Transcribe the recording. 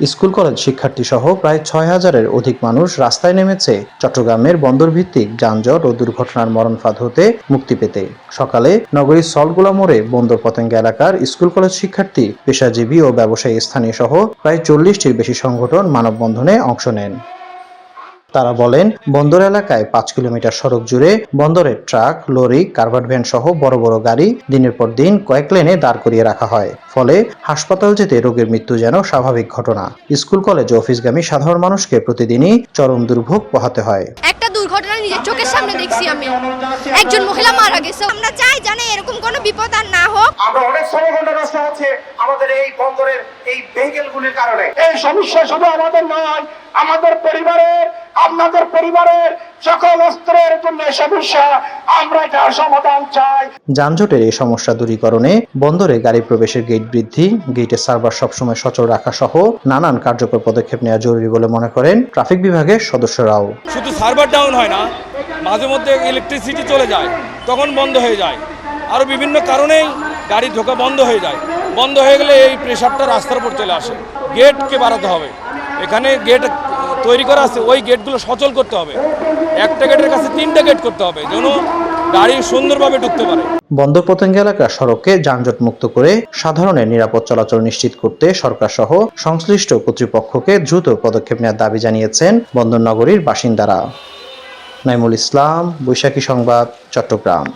School college শিক্ষার্থী সহ প্রায় ৬,০০০-এর অধিক মানুষ রাস্তায় নেমেছে চট্টগ্রামের বন্দরভিত্তিক যানজট ও দুর্ঘটনার মরণ ফাঁদ হতে মুক্তি পেতে। সকালে নগরীর সল্টগোলা মোড়ে বন্দর পতেঙ্গা এলাকার স্কুল কলেজ শিক্ষার্থী, পেশাজীবী ও ব্যবসায়ী স্থানীয় সহ প্রায় ৪০টির বেশি সংগঠন মানববন্ধনে অংশ নেন। তারা বলেন, বন্দর এলাকায় ৫ কিলোমিটার সড়ক জুড়ে বন্দরের ট্রাক, লরি, কারভার্ট ভ্যান সহ বড় বড় গাড়ি দিনের পর দিন কয়েক লেনে দাঁড় করিয়ে রাখা হয়। ফলে হাসপাতাল যেতে রোগীর মৃত্যু যেন স্বাভাবিক ঘটনা। স্কুল, কলেজ ও অফিসগামী সাধারণ মানুষকে প্রতিদিনই চরম দুর্ভোগ পোহাতে হয়। একটা দুর্ঘটনা নিজের চোখের সামনে দেখছি আমি, একজন মহিলা মারা গেছে। আমরা চাই জানে এরকম কোনো বিপদ আর না হোক। আমরা অনেক সমস্যা নষ্ট হচ্ছে আমাদের এই বন্দরের এই ভেহিকেলগুলির কারণে। এই সমস্যা শুধু আমাদের নয়, আমাদের পরিবারের, আপনাদের পরিবারের সকল স্তরের জন্য সমস্যা। আমরা এটার সমাধান চাই। যানজটের এই সমস্যা দূরীকরণে বন্দরে গাড়ি প্রবেশের গেট বৃদ্ধি, গেটের সার্ভার সবসময় সচল রাখা সহ নানান কার্যকর পদক্ষেপ নেওয়া জরুরি বলে মনে করেন ট্রাফিক বিভাগের সদস্যরাও। শুধু সার্ভার ডাউন হয় না, মাঝে মধ্যে ইলেকট্রিসিটি চলে যায়, তখন বন্ধ হয়ে যায়। আরও বিভিন্ন কারণেই গাড়ি ঢোকা বন্ধ হয়ে যায়। বন্ধ হয়ে গেলে এই প্রেশারটা রাস্তার উপর চলে আসে। গেটকে বাড়াতে হবে। এখানে গেট তৈরি করা আছে, ওই গেটগুলো সচল করতে হবে। একটা গেটের কাছে 3টা গেট করতে হবে, যেন গাড়ি সুন্দরভাবে ঢুকতে পারে। বন্দর পতেঙ্গা এলাকার সড়ককে যানজট মুক্ত করে সাধারণের নিরাপদ চলাচল নিশ্চিত করতে সরকার সহ সংশ্লিষ্ট কর্তৃপক্ষকে দ্রুত পদক্ষেপ নেওয়ার দাবি জানিয়েছেন বন্দর নগরীর বাসিন্দারা। নাইমুল ইসলাম, বৈশাখী সংবাদ, চট্টগ্রাম।